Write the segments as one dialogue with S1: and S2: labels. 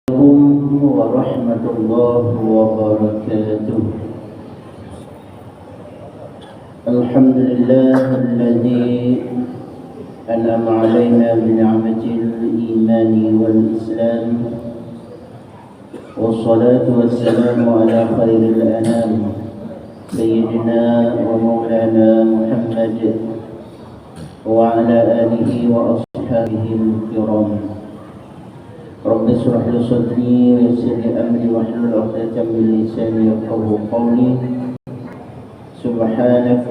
S1: Assalamualaikum warahmatullahi wabarakatuh. Alhamdulillahilladzi an'ama 'alaina bi ni'matil imani wal islam. Wassalatu wassalamu ala khairil anam sayyidina wa maulana Muhammad wa ala alihi wa ashabihi al-kiram. Rabbi shrah li sadri wa yassir li amri wahlul 'uqdatam min lisani yafqahu qawli. Subhanak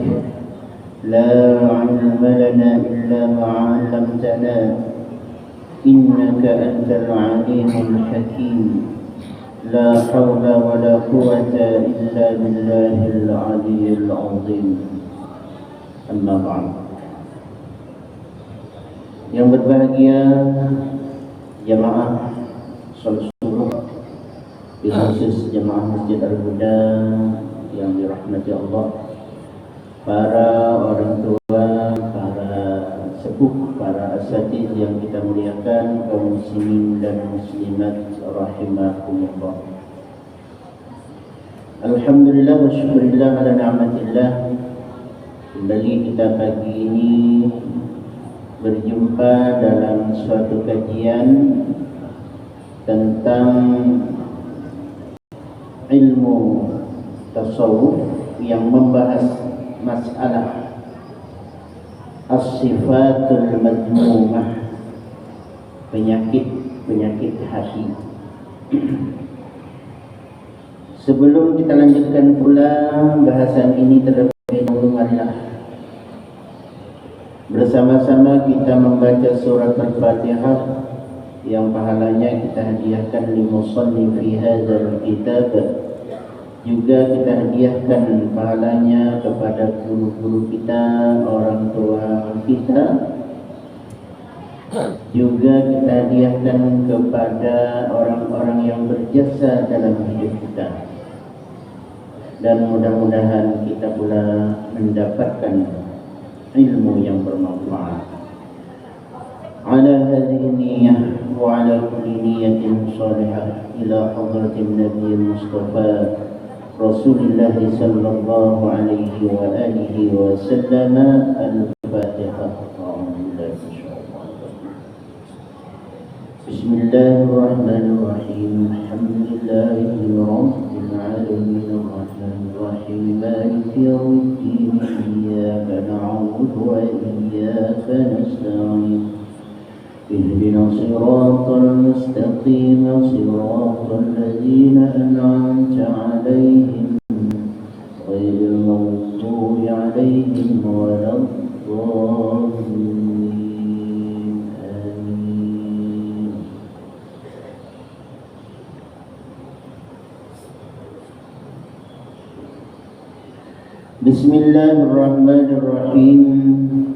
S1: la 'ilma lana illa ma 'allamtana innaka antal 'alimul hakim. La hawla wa la quwwata illa billahil 'aliyyil 'azim. Amma ba'd. Yang berbahagia jamaah salat subuh, khusus jamaah Masjid Al-Huda yang dirahmati Allah, para orang tua, para sepuh, para asatidz yang kita muliakan, kaum muslimin dan muslimat rahimakumullah. Alhamdulillah wa syukurillah ala ni'matillah. Kembali kita pagi ini berjumpa dalam suatu kajian tentang ilmu tasawuf yang membahas masalah as-sifatul madmumah, penyakit hati. Sebelum kita lanjutkan pula bahasan ini, terlebih dahulu marilah bersama-sama kita membaca surat Al-Fatihah yang pahalanya kita hadiahkan li musannifi hadzal kitab. Juga kita hadiahkan pahalanya kepada guru-guru kita, orang tua kita. Juga kita hadiahkan kepada orang-orang yang berjasa dalam hidup kita. Dan mudah-mudahan kita pula mendapatkan ilmu yang bermanfaat. Ala hadhihi niyyah wa ala kulli niyyatin salihah ila hadratin Nabi Mustafa Rasulullah sallallahu alaihi wa alihi wa sallam. Al-Fatihah. Bismillahirrahmanirrahim. Alhamdulillahi rabbil alamin arrahmanir rahim maliki yaumiddin iyyaka na'budu wa iyyaka nasta'in ihdinas siratal mustaqim siratal ladzina an'amta 'alaihim ghairil maghdubi 'alaihim waladdallin. Bismillahirrahmanirrahim.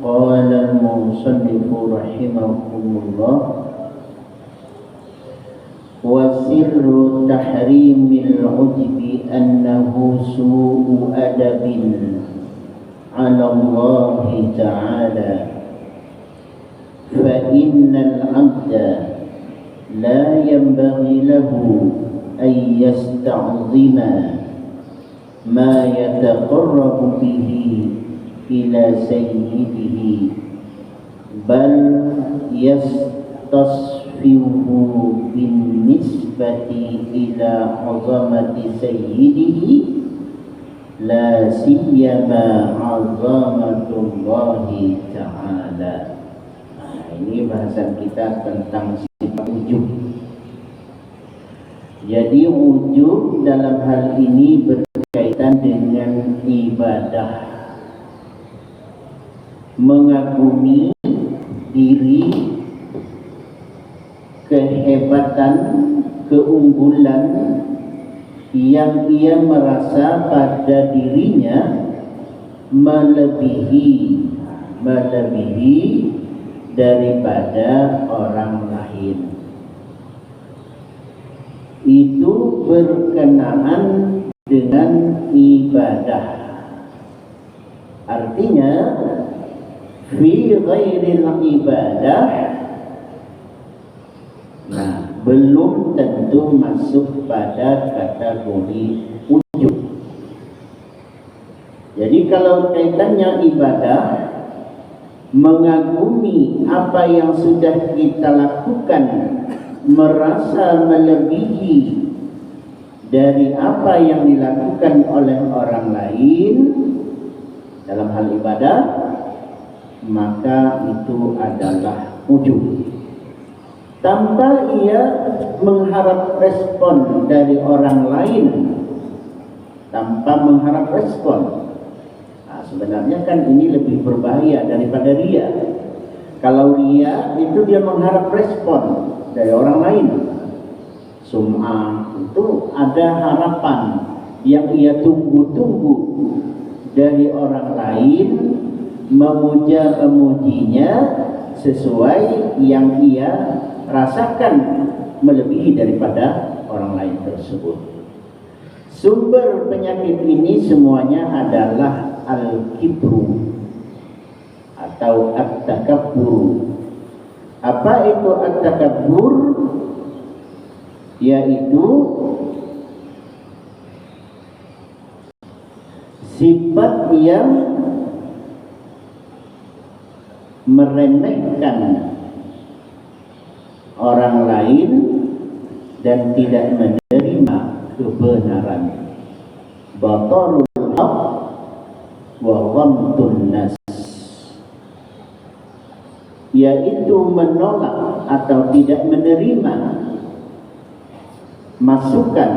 S1: Qala al-musannifu rahimahumullah, wa sirru tahrimil ujbi annahu su'u adabin 'ala Allah ta'ala, fa innal 'abda la yanbaghi lahu an yasta'zima ma yataqarrabu bihi ila sayyidihi, bal yastasfihu bin nisbati ila 'azamati sayyidihi, la siyama 'azamatullahi ta'ala. Ini bahasan kita tentang sifat ujub. Jadi ujub dalam hal ini berkaitan dengan ibadah, mengagumi diri, kehebatan, keunggulan yang ia merasa pada dirinya melebihi daripada orang lain. Itu berkenaan dengan ibadah. Artinya fi ghairil ibadah, nah belum tentu masuk pada kategori ujub. Jadi kalau kaitannya ibadah, mengagumi apa yang sudah kita lakukan, merasa melebihi dari apa yang dilakukan oleh orang lain dalam hal ibadah, maka itu adalah ujub. Tanpa ia mengharap respon dari orang lain, tanpa mengharap respon. Nah, sebenarnya kan ini lebih berbahaya daripada ria. Kalau ria itu dia mengharap respon dari orang lain. Sum'ah itu ada harapan yang ia tunggu-tunggu dari orang lain, memuja-memujinya sesuai yang ia rasakan melebihi daripada orang lain tersebut. Sumber penyakit ini semuanya adalah al-kibru atau at-takabbur. Apa itu at-takabbur? Yaitu sifat yang meremehkan orang lain dan tidak menerima kebenaran. Batarul haq wa ghamtun nas, yaitu menolak atau tidak menerima masukan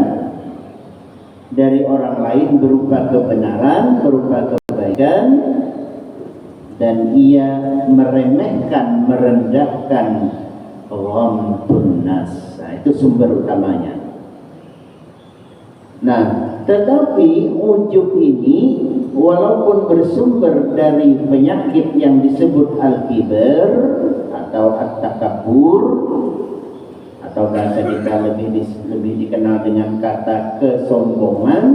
S1: dari orang lain berupa kebenaran, berupa kebaikan, dan ia meremehkan, merendahkan ghamtun nas. Nah, itu sumber utamanya. Nah, tetapi ujub ini walaupun bersumber dari penyakit yang disebut al-kibar atau at-takabbur, atau bahasa kita lebih dikenal dengan kata kesombongan,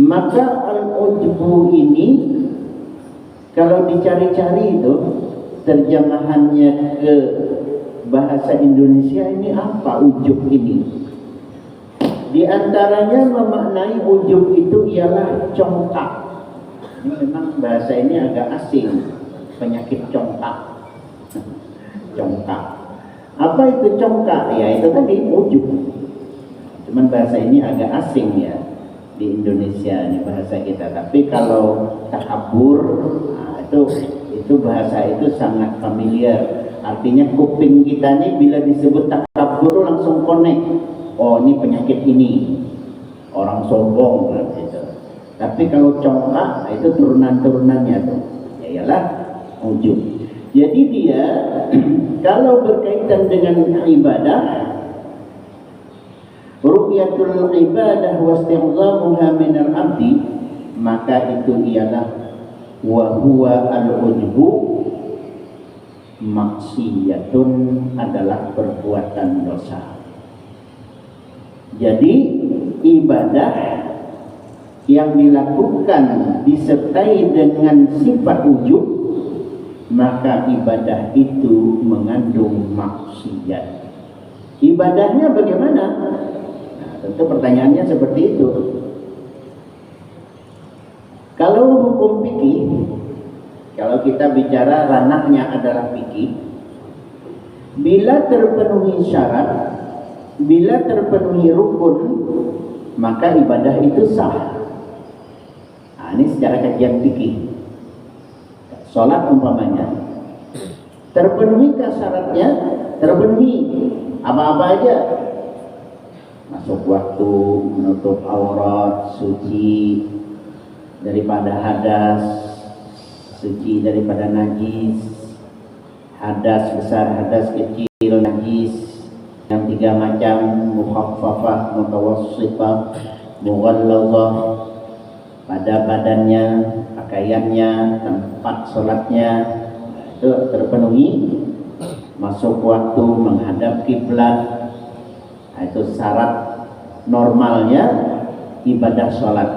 S1: maka al-ujbu ini kalau dicari-cari itu terjemahannya ke bahasa Indonesia ini apa ujub ini? Di antaranya memaknai ujub itu ialah congkak. Ini memang bahasa ini agak asing, penyakit congkak. Congkak. Apa itu congkak? Ya itu tadi ujub. Cuman bahasa ini agak asing ya di Indonesia, ini bahasa kita. Tapi kalau takabur, nah itu bahasa itu sangat familiar. Artinya kuping kita ini bila disebut takabur langsung connect. Oh, ini penyakit ini, orang sombong gitu. Tapi kalau congkak, itu turunan-turunannya tuh, ya ialah ujub. Jadi dia kalau berkaitan dengan ibadah, ru'yatul ibadah wastighdhamuha minal abdi, maka itu ialah wa huwa al-ujbu, maksiyatun, adalah perbuatan dosa. Jadi ibadah yang dilakukan disertai dengan sifat ujub, maka ibadah itu mengandung maksiat. Ibadahnya bagaimana? Nah, tentu pertanyaannya seperti itu. Kalau hukum fikih, kalau kita bicara ranahnya adalah fikih, bila terpenuhi syarat, bila terpenuhi rukun, maka ibadah itu sah. Nah, ini secara kajian fikih. Sholat umpamanya, terpenuhi syaratnya, terpenuhi apa-apa aja, masuk waktu, menutup aurat, suci daripada hadas, suci daripada najis, hadas besar, hadas kecil, najis yang tiga macam, mukhaffafah, mutawassithah, mughallazah, pada badannya, pakaiannya, tempat sholatnya, itu terpenuhi. Masuk waktu, menghadap kiblat, itu syarat normalnya ibadah sholat.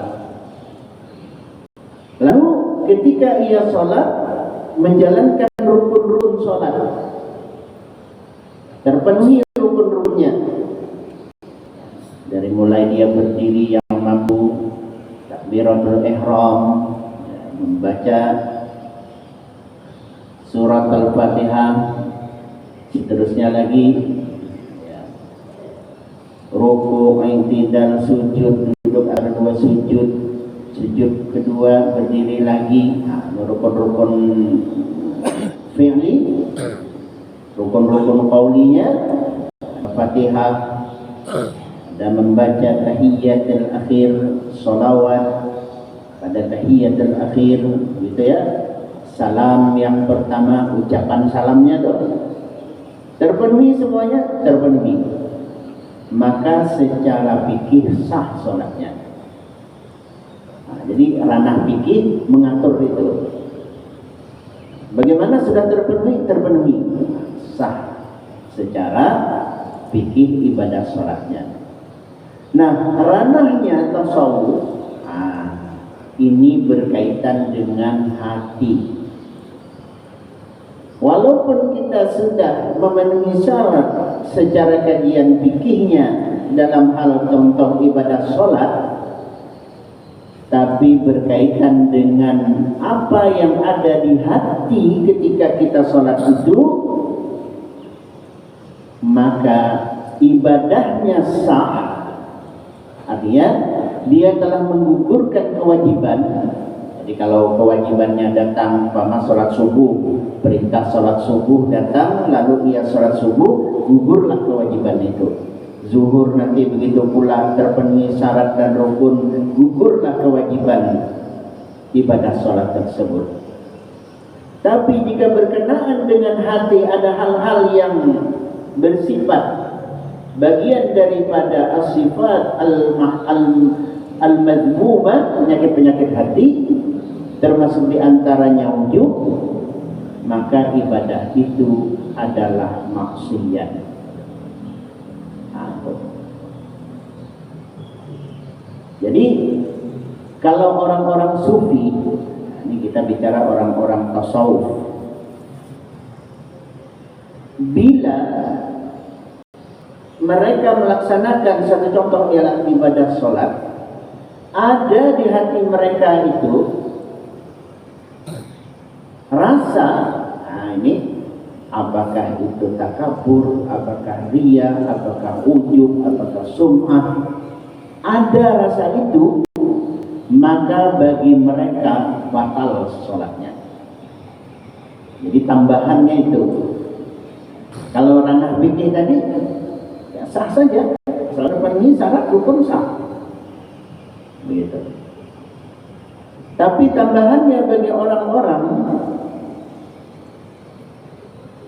S1: Lalu ketika ia sholat, menjalankan rukun-rukun sholat, terpenuhi rukun-rukun dia berdiri yang mampu, takbiratul ihram, membaca surat Al-Fatihah, seterusnya lagi ruku, i'tidal, sujud, duduk ada 2 sujud, sujud kedua berdiri lagi. Rukun-rukun fi'li, rukun-rukun qaulinya, Fatihah, dan membaca tahiyatul akhir, sholawat pada tahiyatul akhir, gitu ya. Salam yang pertama, ucapan salamnya terpenuhi semuanya, terpenuhi. Maka secara fikih sah sholatnya. Jadi ranah fikih mengatur itu. Bagaimana sudah terpenuhi? Terpenuhi, sah secara fikih ibadah sholatnya. Nah, ranahnya tasawuf, ini berkaitan dengan hati. Walaupun kita sudah memenuhi syarat secara kajian fikihnya dalam hal contoh ibadah sholat, tapi berkaitan dengan apa yang ada di hati ketika kita sholat itu, maka ibadahnya sah. Artinya dia telah menggugurkan kewajiban. Jadi kalau kewajibannya datang pada sholat subuh, perintah sholat subuh datang, lalu ia sholat subuh, gugurlah kewajiban itu. Zuhur nanti begitu pula terpenuhi syarat dan rukun, gugurlah kewajiban ibadah sholat tersebut. Tapi jika berkenaan dengan hati ada hal-hal yang bersifat bagian daripada as-sifat al-madhmumah, penyakit-penyakit hati, termasuk diantaranya ujub, maka ibadah itu adalah maksiat. Jadi kalau orang-orang sufi, ini kita bicara orang-orang tasawuf, bila mereka melaksanakan satu contoh ialah ibadah sholat, ada di hati mereka itu rasa, ini apakah itu takabur, apakah riya, apakah ujub, apakah sum'ah, ada rasa itu, maka bagi mereka batal sholatnya. Jadi tambahannya itu, kalau ranah fikih tadi ya sah saja, selalu penuhi syarat rukun sah, begitu. Tapi tambahannya bagi orang-orang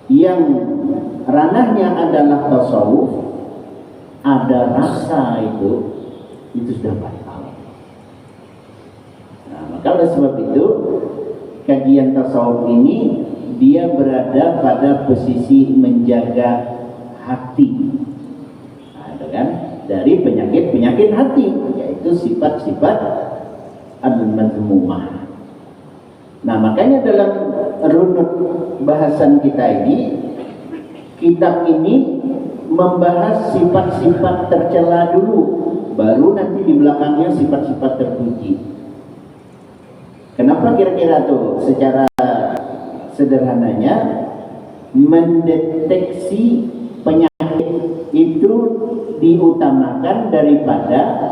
S1: yang ranahnya adalah tasawuf, ada rasa itu sudah batal. Nah, maka oleh sebab itu kajian tasawuf ini dia berada pada posisi menjaga hati, kan, dari penyakit-penyakit hati, yaitu sifat-sifat al-madhmumah. Nah, makanya dalam runut bahasan kita ini, kitab ini membahas sifat-sifat tercela dulu, baru nanti di belakangnya sifat-sifat terpuji. Kenapa kira-kira tuh? Secara sederhananya, mendeteksi penyakit itu diutamakan daripada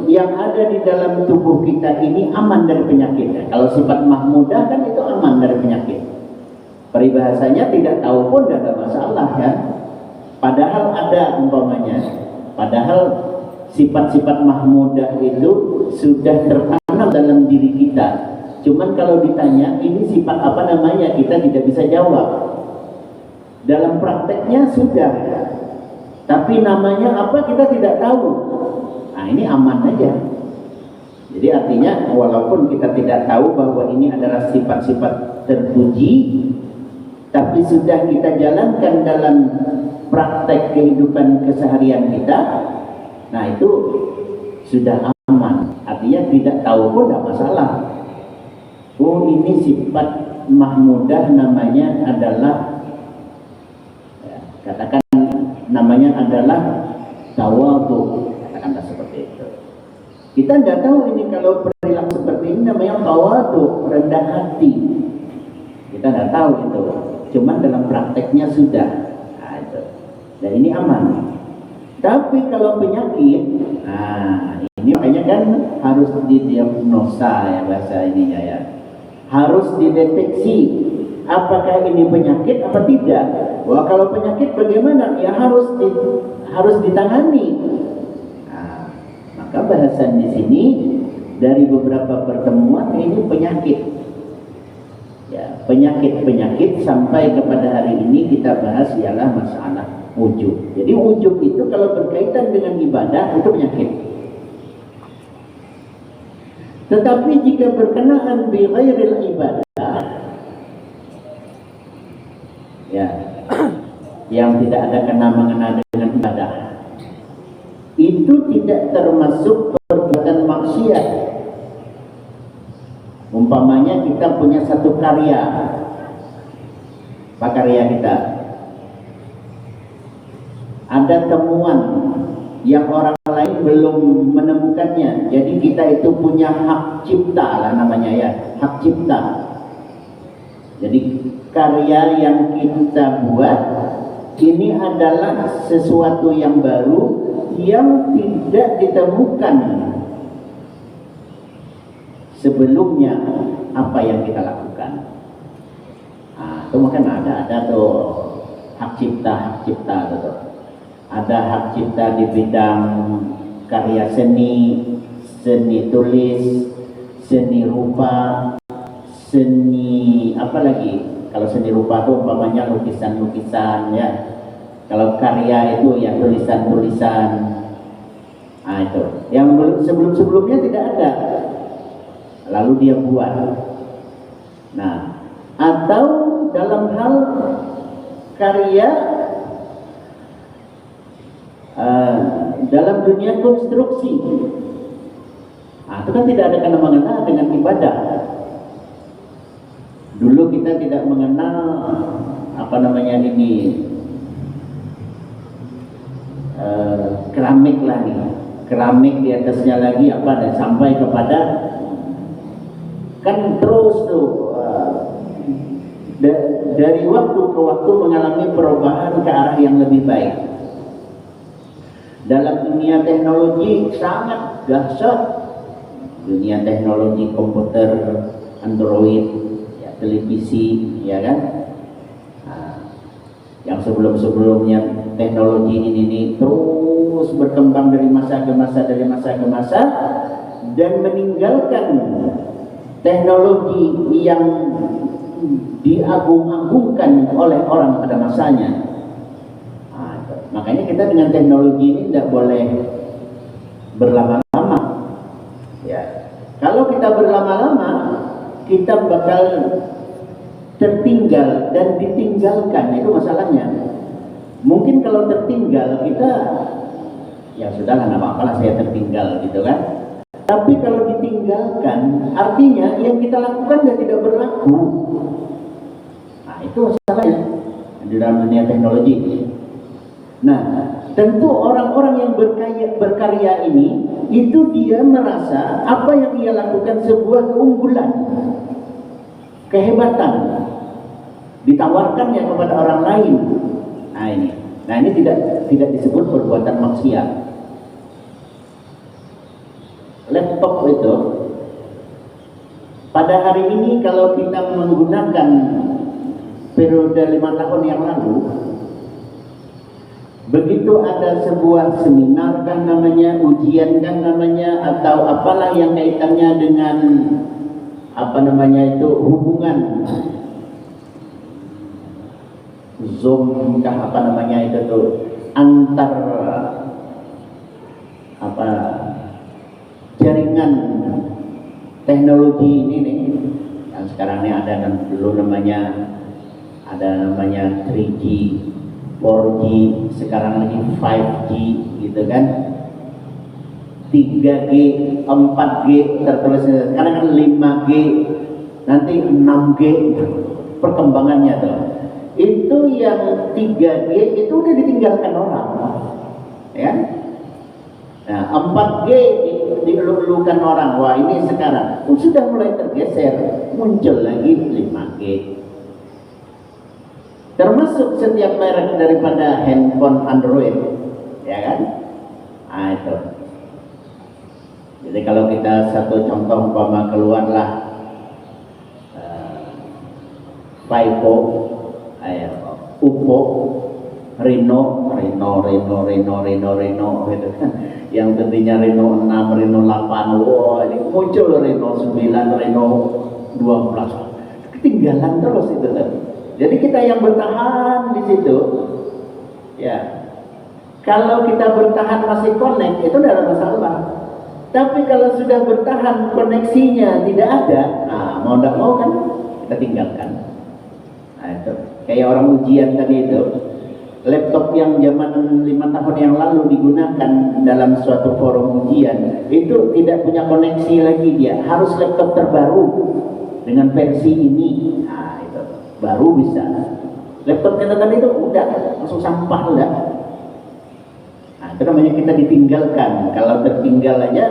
S1: yang ada di dalam tubuh kita ini aman dari penyakit. Kalau sifat mahmudah kan itu aman dari penyakit. Peribahasanya tidak tahu pun tidak ada masalah kan. Padahal ada umpamanya. Padahal sifat-sifat mahmudah itu sudah tertanam dalam diri kita. Cuman kalau ditanya ini sifat apa namanya, kita tidak bisa jawab. Dalam prakteknya sudah, tapi namanya apa kita tidak tahu. Nah, ini aman aja. Jadi artinya walaupun kita tidak tahu bahwa ini adalah sifat-sifat terpuji, tapi sudah kita jalankan dalam praktek kehidupan keseharian kita, nah itu sudah aman. Artinya tidak tahu pun tidak masalah. Oh, ini sifat mahmudah namanya adalah, katakan namanya adalah tawadhu, katakanlah seperti itu. Kita tidak tahu ini kalau perilaku seperti ini namanya tawadhu, rendah hati. Kita tidak tahu itu, cuman dalam prakteknya sudah. Nah, itu. Dan ini aman. Tapi kalau penyakit, nah ini makanya kan harus didiagnosa ya bahasa ininya ya. Harus dideteksi apakah ini penyakit apa tidak. Wah, kalau penyakit bagaimana? Ya harus ditangani. Nah, maka bahasan di sini dari beberapa pertemuan ini penyakit. Ya, penyakit sampai kepada hari ini kita bahas ialah masalah ujub. Jadi ujub itu kalau berkaitan dengan ibadah itu penyakit. Tetapi jika berkenaan bi ghairil ibadah, ya, yang tidak ada kena-mengena dengan ibadah, itu tidak termasuk perbuatan maksiat. Umpamanya kita punya satu karya, apa karya kita? Ada temuan yang orang lain belum menemukannya, jadi kita itu punya hak cipta lah namanya ya, hak cipta. Jadi karya yang kita buat ini adalah sesuatu yang baru yang tidak ditemukan sebelumnya apa yang kita lakukan. Nah, itu mungkin ada tuh hak cipta tuh. Ada hak cipta di bidang karya seni tulis, seni rupa, seni apa lagi? Kalau seni rupa itu umpamanya lukisan-lukisan ya. Kalau karya itu ya tulisan-tulisan. Nah itu. Yang sebelum-sebelumnya tidak ada. Lalu dia buat. Nah, atau dalam hal karya dalam dunia konstruksi. Nah, itu kan tidak ada kena-mengena dengan ibadah. Dulu kita tidak mengenal apa namanya ini keramik lah nih, keramik di atasnya lagi apa dan sampai kepada kan terus tuh dari waktu ke waktu mengalami perubahan ke arah yang lebih baik. Dalam dunia teknologi sangat dahsyat, dunia teknologi komputer, Android, ya, televisi, ya kan? Nah, yang sebelum-sebelumnya teknologi ini terus berkembang dari masa ke masa, dan meninggalkan teknologi yang diagung-agungkan oleh orang pada masanya. Makanya kita dengan teknologi ini tidak boleh berlama-lama. Ya, kalau kita berlama-lama, kita bakal tertinggal dan ditinggalkan. Itu masalahnya. Mungkin kalau tertinggal kita, ya sudahlah nggak apa-apa lah saya tertinggal gitu kan. Tapi kalau ditinggalkan, artinya yang kita lakukan sudah tidak berlaku. Nah itu masalahnya di dalam dunia teknologi. Nah, tentu orang-orang yang berkarya ini, itu dia merasa apa yang ia lakukan sebuah keunggulan, kehebatan, ditawarkannya kepada orang lain. Nah ini tidak disebut perbuatan maksiat. Laptop itu, pada hari ini kalau kita menggunakan periode 5 tahun yang lalu, begitu ada sebuah seminar kan namanya, ujian kan namanya, atau apalah yang kaitannya dengan apa namanya itu hubungan Zoom kah apa namanya itu tuh antar apa jaringan teknologi ini nih yang sekarang ini ada, dan dulu namanya 3G, 4G, sekarang lagi 5G gitu kan, 3G, 4G tertulis sekarang kan 5G, nanti 6G perkembangannya tuh. Itu yang 3G itu udah ditinggalkan orang, ya. Nah, 4G dielulukan orang. Wah, ini sekarang sudah mulai tergeser, muncul lagi 5G. Termasuk setiap merek daripada handphone Android, ya kan? Nah, itu. Jadi kalau kita satu contoh umpama keluarlah Vivo, Oppo, Reno gitu kan. Yang tadinya Reno 6, Reno 8, wah ini muncul Reno 9, Reno 12. Ketinggalan terus itu kan. Jadi kita yang bertahan di situ, ya. Kalau kita bertahan masih connect, itu tidak ada masalah. Tapi kalau sudah bertahan koneksinya tidak ada, nah mau tidak mau kan kita tinggalkan. Nah, itu kayak orang ujian tadi itu, laptop yang zaman 5 tahun yang lalu digunakan dalam suatu forum ujian itu tidak punya koneksi lagi, dia harus laptop terbaru dengan versi ini. Nah, itu baru bisa. Laptop kita tadi itu udah langsung sampah udah. Nah, itu namanya kita ditinggalkan. Kalau tertinggal aja,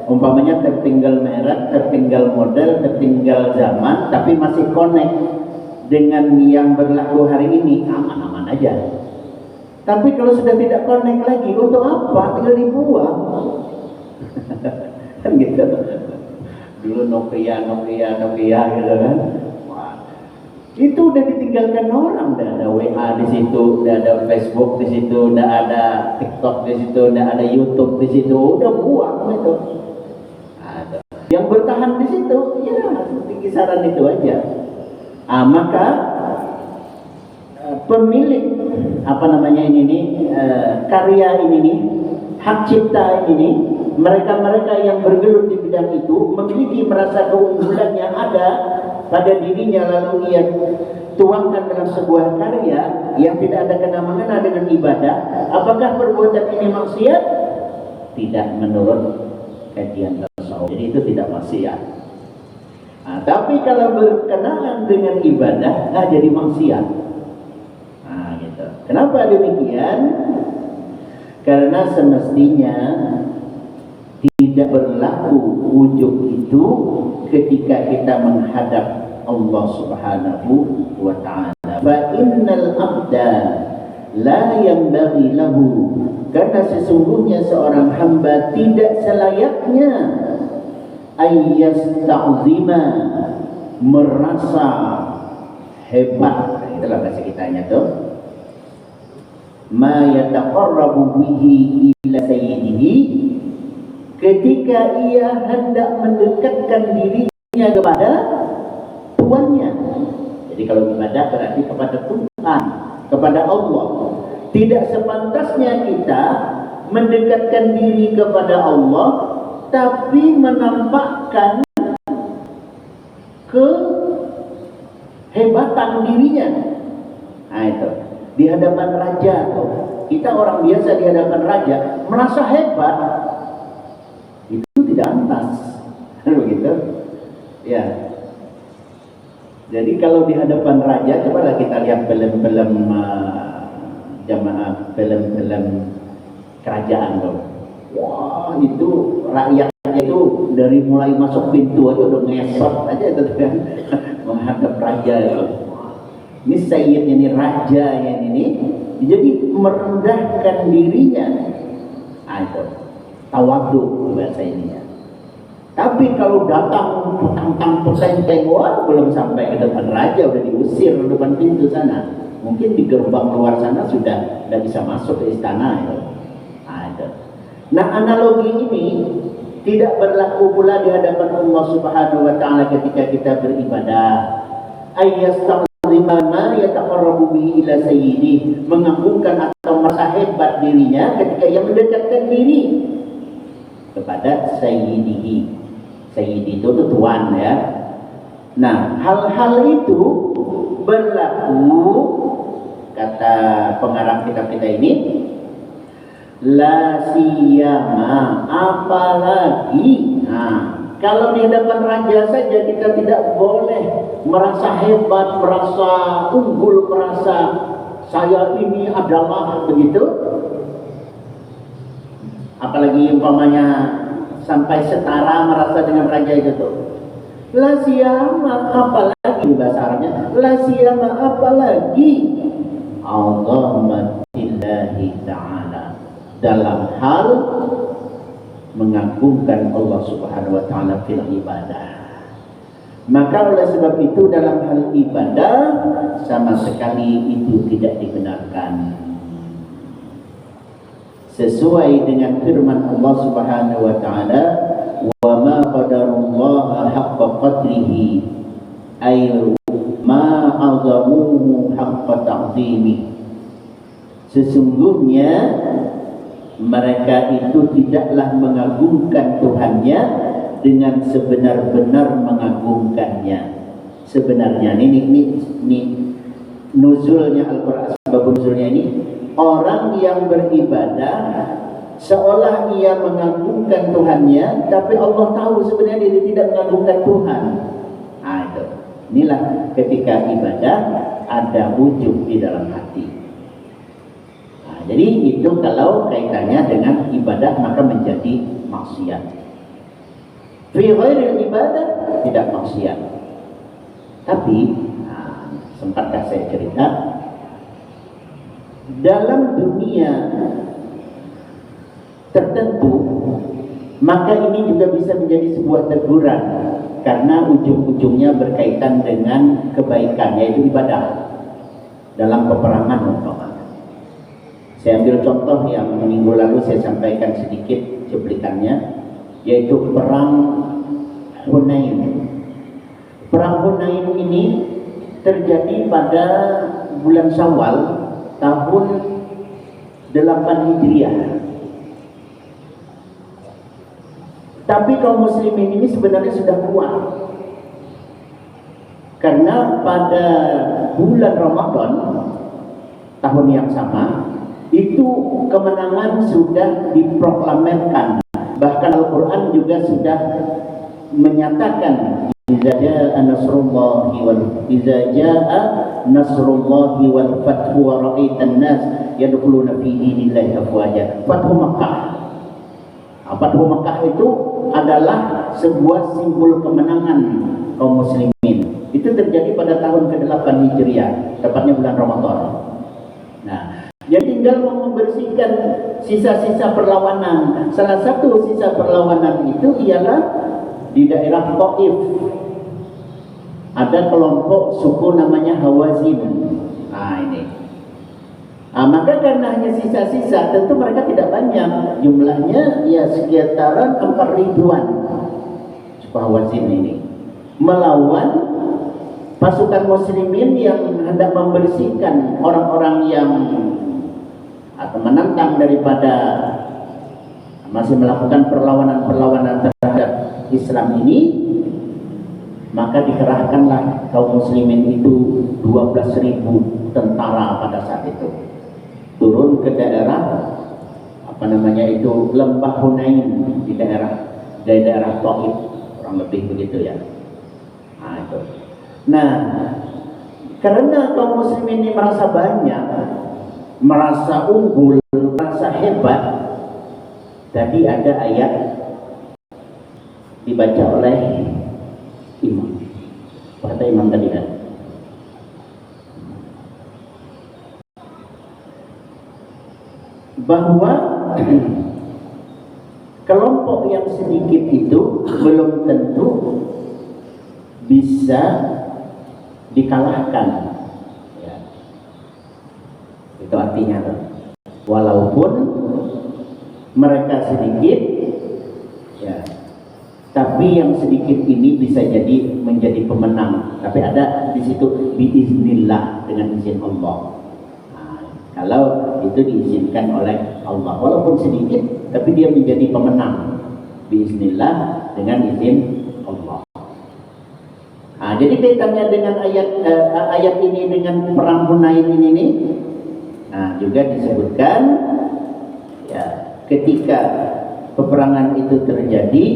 S1: umpamanya tertinggal merek, tertinggal model, tertinggal zaman, tapi masih connect dengan yang berlaku hari ini, aman-aman aja. Tapi kalau sudah tidak connect lagi, untuk apa? Tinggal dibuang. Kan gitu. Dulu Nokia gitu kan. Wah, itu udah ditinggalkan orang. Udah ada WA di situ, udah ada Facebook di situ, udah ada TikTok di situ, udah ada YouTube di situ, udah buang itu. Nah, yang bertahan di situ, ya seperti kisaran itu aja. Maka pemilik karya ini nih, hak cipta ini nih, mereka-mereka yang bergelut di bidang itu memiliki merasa keunggulan yang ada pada dirinya, lalu ia tuangkan dalam sebuah karya yang tidak ada kena-mengena dengan ibadah. Apakah perbuatan ini maksiat? Tidak menurut kajian tasawuf. Jadi itu tidak maksiat. Nah, tapi kalau berkenaan dengan ibadah, jadi maksiat. Nah, gitu. Kenapa demikian? Karena semestinya tidak berlaku ujub itu ketika kita menghadap Allah Subhanahu wa ta'ala. Fa innal abda la yanbaghi lahu, karena sesungguhnya seorang hamba tidak selayaknya ayyasta'zima, merasa hebat, itulah bahasa kitanya tuh, ma yataqarrabu bihi ila sayyidihi, ketika ia hendak mendekatkan dirinya kepada tuannya. Jadi kalau ibadah berarti kepada Tuhan, kepada Allah. Tidak sepantasnya kita mendekatkan diri kepada Allah tapi menampakkan kehebatan dirinya. Nah, itu di hadapan raja tuh. Kita orang biasa di hadapan raja merasa hebat, itu tidak pantas. Begitu ya. Jadi kalau di hadapan raja, cobalah kita lihat film-film film-film kerajaan tuh. Wah, itu rakyatnya itu dari mulai masuk pintu aja udah ngesot aja itu kan menghadap raja itu. Ini sayyidnya, ini rajanya ini, jadi merendahkan dirinya. Nah, itu tawadhu bahasa ininya. Tapi kalau datang petang-peteng, wah belum sampai ke depan raja udah diusir ke depan pintu sana. Mungkin di gerbang luar sana sudah tidak bisa masuk ke istana itu. Nah, analogi ini tidak berlaku pula di hadapan Allah Subhanahu wa ta'ala ketika kita beribadah. Ayyasta'zima ma yataqarrabu bihi ila sayyidi, mengagungkan atau merasa hebat dirinya ketika ia mendekatkan diri kepada sayyidihi. Sayyidi itu tuan ya. Nah, hal-hal itu berlaku, kata pengarang kitab kita ini, la siyama, apalagi, nah kalau di hadapan raja saja kita tidak boleh merasa hebat, merasa unggul, merasa saya ini adalah begitu. Apalagi umpamanya sampai setara merasa dengan raja itu tuh. La siyama, apalagi bahasa Arabnya, la siyama apalagi azamatillahi ta'ala, dalam hal mengagungkan Allah Subhanahu wa taala fil ibadah. Maka oleh sebab itu dalam hal ibadah sama sekali itu tidak dibenarkan. Sesuai dengan firman Allah Subhanahu wa taala, wa ma qadarullaha haqqa qadrihi, ay ma azamuhu haqqa ta'zimi. Sesungguhnya mereka itu tidaklah mengagungkan Tuhannya dengan sebenar-benar mengagungkannya. Sebenarnya ini nuzulnya Al-Quran, sebab nuzulnya ini, orang yang beribadah seolah ia mengagungkan Tuhannya, tapi Allah tahu sebenarnya dia tidak mengagungkan Tuhan. Nah itu, inilah ketika ibadah ada ujub di dalam hati. Nah, jadi itu kalau kaitannya dengan ibadah maka menjadi maksiat. Fi ghairil ibadah tidak maksiat. Tapi sempatkah saya cerita, dalam dunia tertentu maka ini juga bisa menjadi sebuah teguran karena ujung-ujungnya berkaitan dengan kebaikan, yaitu ibadah dalam peperangan umpamanya. Saya ambil contoh yang minggu lalu saya sampaikan sedikit cuplikannya, yaitu perang Hunain. Perang Hunain ini terjadi pada bulan Syawal tahun 8 Hijriah. Tapi kaum muslimin ini sebenarnya sudah kuat, karena pada bulan Ramadan tahun yang sama itu kemenangan sudah diproklamirkan. Bahkan Al-Quran juga sudah menyatakan iza jaa nasrullahi wal fathu wa ra'aitan nas yadkhuluna fi dinillahi afwaja. Fathu Makkah. Fathu Makkah itu adalah sebuah simbol kemenangan kaum muslimin. Itu terjadi pada tahun ke-8 Hijriah, tepatnya bulan Ramadan. Nah, yang tinggal membersihkan sisa-sisa perlawanan. Salah satu sisa perlawanan itu ialah di daerah Taif. Ada kelompok suku namanya Hawazin. Nah ini. Maka karena hanya sisa-sisa, tentu mereka tidak banyak. Jumlahnya ya sekitaran 4.000-an suku Hawazin ini. Melawan pasukan muslimin yang hendak membersihkan orang-orang yang atau menentang daripada masih melakukan perlawanan-perlawanan terhadap Islam ini. Maka dikerahkanlah kaum muslimin itu 12.000 tentara pada saat itu, turun ke daerah Lembah Hunain di daerah Taif, kurang lebih begitu ya. Nah itu. Nah, karena kaum muslimin ini merasa banyak, merasa unggul, merasa hebat, tadi ada ayat dibaca oleh imam. Kata imam tadi kan, bahwa kelompok yang sedikit itu belum tentu bisa dikalahkan. Ya. Itu artinya, walaupun mereka sedikit, ya, tapi yang sedikit ini bisa jadi menjadi pemenang. Tapi ada di situ biiznillah, dengan izin Allah. Nah, kalau itu diizinkan oleh Allah, walaupun sedikit, tapi dia menjadi pemenang biiznillah dengan izin Allah. Nah, jadi kaitannya dengan ayat ini dengan perang Hunain ini nih. Nah, juga disebutkan ya, ketika peperangan itu terjadi,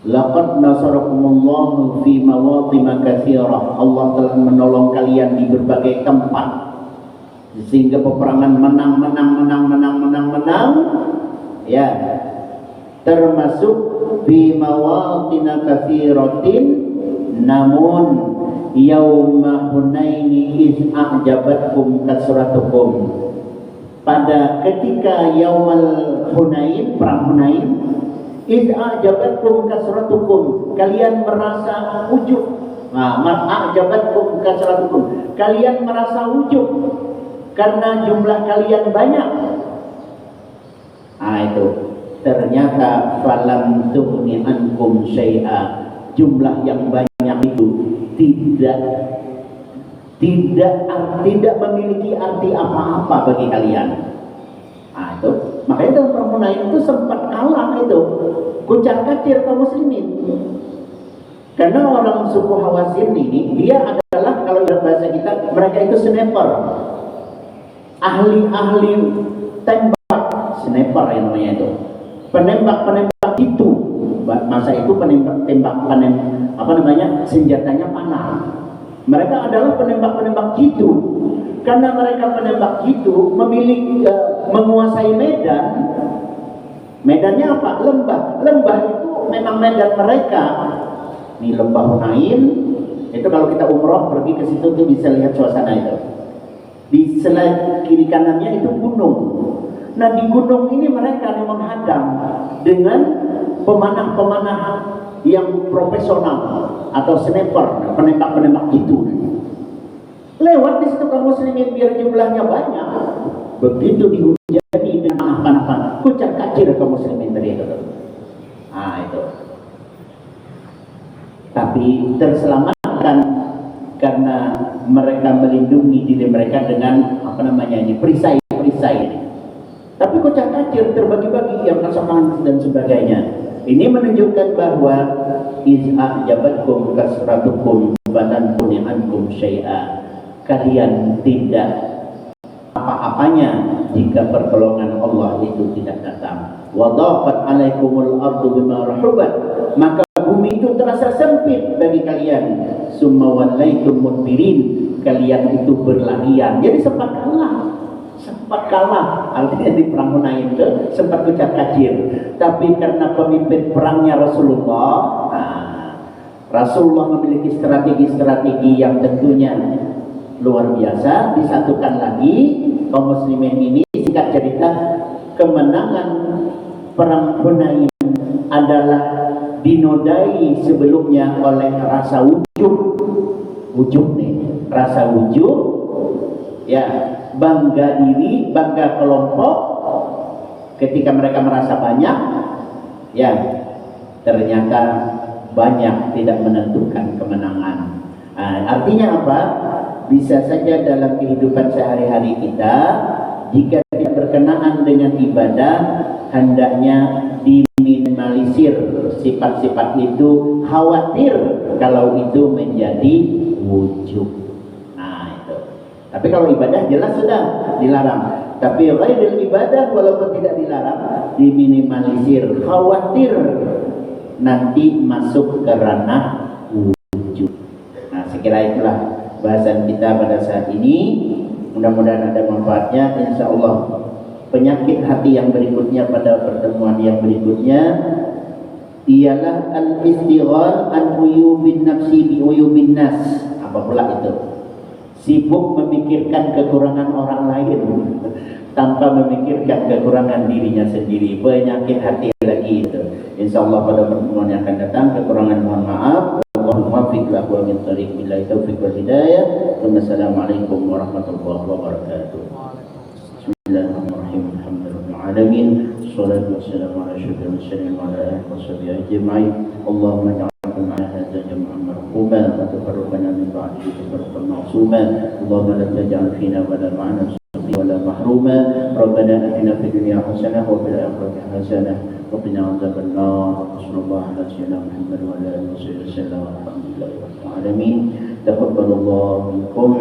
S1: Laqad nasarakumullahu fi mawatin katsirah. Allah telah menolong kalian di berbagai tempat sehingga peperangan menang. Ya, termasuk fi mawatin katsiratin, namun yauma hunaini iz a'jabatkum kasratukum. Pada ketika yaumal Hunain, perang Hunain, iz a'jabatkum kasratukum, kalian merasa ujub. Nah, a'jabatkum kasratukum, kalian merasa ujub karena jumlah kalian banyak. Nah, itu ternyata falam tughni ankum syai'a, jumlah yang banyak itu tidak memiliki arti apa-apa bagi kalian. Nah, itu makanya dalam perang Hunain itu sempat kalah itu, kucar-kacir kaum muslimin. Karena orang suku Hawazin ini, dia adalah, kalau dalam bahasa kita, mereka itu sniper, ahli tembak, sniper yang namanya itu, penembak itu. Masa itu senjatanya panah. Mereka adalah penembak jitu. Karena mereka penembak jitu, menguasai medan. Medannya apa? Lembah itu memang medan mereka. Ini lembah Hunain. Itu kalau kita umroh pergi ke situ tuh bisa lihat suasana itu. Di sebelah kiri kanannya itu gunung. Nah, di gunung ini mereka menghadang dengan pemanah yang profesional atau sniper, penembak itu. Lewat di situ kaum muslimin biar jumlahnya banyak. Begitu dihujani dengan panah-panah, kucar-kacir kaum muslimin dari itu. Nah, itu. Tapi terselamatkan karena mereka melindungi diri mereka dengan perisai. Tapi kucar-kacir terbagi-bagi yang kesamaan dan sebagainya. Ini menunjukkan bahwa iz'a jabatkum kasratukum badan ankum syai'a, kalian tidak apa-apanya jika pertolongan Allah itu tidak datang. Wa dhaqat 'alaikumul ardu bima rahubat, maka bumi itu terasa sempit bagi kalian. Summa wallaitum mudbirin, kalian itu berlarian. Jadi sempat kalah, artinya di perang Hunain itu sempat kucar-kacir. Tapi karena pemimpin perangnya Rasulullah, Rasulullah memiliki strategi yang tentunya luar biasa. Disatukan lagi kaum muslimin ini. Singkat cerita, kemenangan perang Hunain adalah dinodai sebelumnya oleh rasa ujub rasa ujub, ya, bangga diri, bangga kelompok. Ketika mereka merasa banyak, ya, ternyata banyak tidak menentukan kemenangan. Artinya apa? Bisa saja dalam kehidupan sehari-hari kita, jika tidak berkenaan dengan ibadah, hendaknya diminimalisir sifat-sifat itu, khawatir kalau itu menjadi wujub. Nah, itu. Tapi kalau ibadah jelas sudah dilarang. Tapi ghairil ibadah walaupun tidak dilarang, diminimalisir, khawatir nanti masuk ke ranah wujud. Nah, sekira itulah bahasan kita pada saat ini. Mudah-mudahan ada manfaatnya. Insya Allah penyakit hati yang berikutnya pada pertemuan yang berikutnya ialah al-istighal an uyubin nafsi bi uyubin nas. Apa pula itu? Sibuk memikirkan kekurangan orang lain tanpa memikirkan kekurangan dirinya sendiri. Penyakit hati lagi itu. Insya Allah pada pertemuan yang akan datang, kekurangan mohon maaf. Allahumma fiq lahu min tariq billahi taufiq wal hidayah. Wassalamualaikum warahmatullahi wabarakatuh. Bismillahirrahmanirrahim. Alhamdulillahil alamin. Wassalatu wassalamu ala asyrofil mursalin wa ala alihi washabihi ajma'in. Allahumma ja'alna ma'a hadza jam'an marhuma wa tafarraqna min ba'dihi tafarruqan ma'suma. Allahumma la taj'al fina wa la ma'ana ولا محروما. ربنا آتنا في الدنيا حسنة وفي الآخرة حسنة وقنا عذاب النار. صلى الله على سيدنا محمد وعلى آله وصحبه وسلم والحمد لله رب العالمين. تقبل الله منكم.